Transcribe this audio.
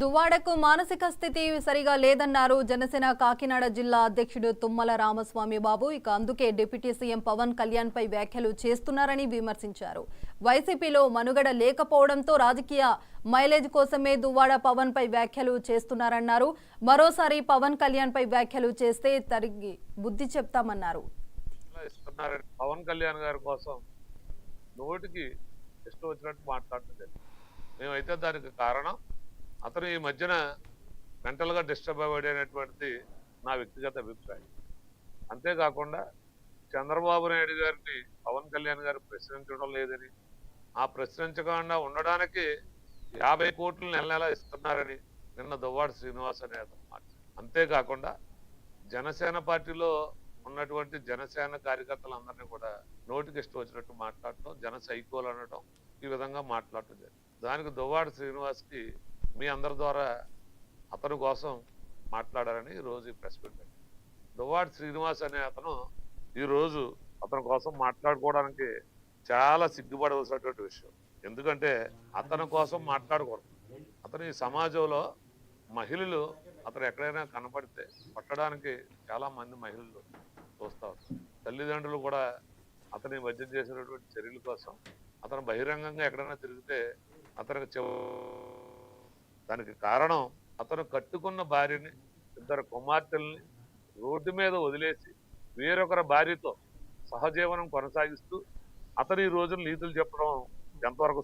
దువ్వాడకు మానసిక స్థితి సరిగా లేదన్నారు జనసేన కాకినాడ జిల్లా అధ్యక్షుడు తుమ్మల రామస్వామి బాబు. ఇక అందుకే డిప్యూటీ సీఎం పవన్ కళ్యాణ్ పై వ్యాఖ్యలు చేస్తున్నారని విమర్శించారు. వైసీపీలో మనుగడ లేకపోవడంతో రాజకీయ మైలేజ్ కోసమే దువ్వాడ పవన్ పై వ్యాఖ్యలు చేస్తున్నారన్నారు. మరోసారి పవన్ కళ్యాణ్ పై వ్యాఖ్యలు చేస్తే తరిగి బుద్ధి చెప్తామన్నారు. పవన్ కళ్యాణ్ గారి కోసం నోటికి ఇష్టం వచ్చినట్టు మాట్లాడుతుంది. మేమైతే దానికి కారణం అతను ఈ మధ్యన మెంటల్గా డిస్టర్బ్ అయ్యేటువంటిది నా వ్యక్తిగత అభిప్రాయం. అంతేకాకుండా చంద్రబాబు నాయుడు గారిని పవన్ కళ్యాణ్ గారు ప్రశ్నించడం లేదని, ఆ ప్రశ్నించకుండా ఉండడానికి 50 కోట్లు నెల నెల ఇస్తున్నారని నిన్న దువ్వాడ శ్రీనివాస్ అనే అతను మాట్లాడారు. అంతేకాకుండా జనసేన పార్టీలో ఉన్నటువంటి జనసేన కార్యకర్తలందరినీ కూడా నోటికి ఇష్టం వచ్చినట్టు మాట్లాడటం, జన సైకోలు అనడం, ఈ విధంగా మాట్లాడటం జరిగింది. దానికి దువ్వాడ శ్రీనివాస్కి మీ అందరి ద్వారా అతని కోసం మాట్లాడారని ఈరోజు ప్రెస్ మీట్ పెట్టారు. దువ్వాడ శ్రీనివాస్ అనే అతను ఈరోజు అతని కోసం మాట్లాడుకోవడానికి చాలా సిగ్గుపడవలసినటువంటి విషయం. ఎందుకంటే అతని కోసం మాట్లాడకూడదు. అతను ఈ సమాజంలో మహిళలు అతను ఎక్కడైనా కనపడితే కొట్టడానికి చాలా మంది మహిళలు చూస్తారు. తల్లిదండ్రులు కూడా అతని మధ్య చేసినటువంటి చర్యల కోసం అతను బహిరంగంగా ఎక్కడైనా తిరిగితే అతనికి దానికి కారణం అతను కట్టుకున్న భార్యని, 2 కుమార్తెల్ని రోడ్డు మీద వదిలేసి వేరొకరి భార్యతో సహజీవనం కొనసాగిస్తూ అతను ఈ రోజున నీతులు చెప్పడం ఎంతవరకు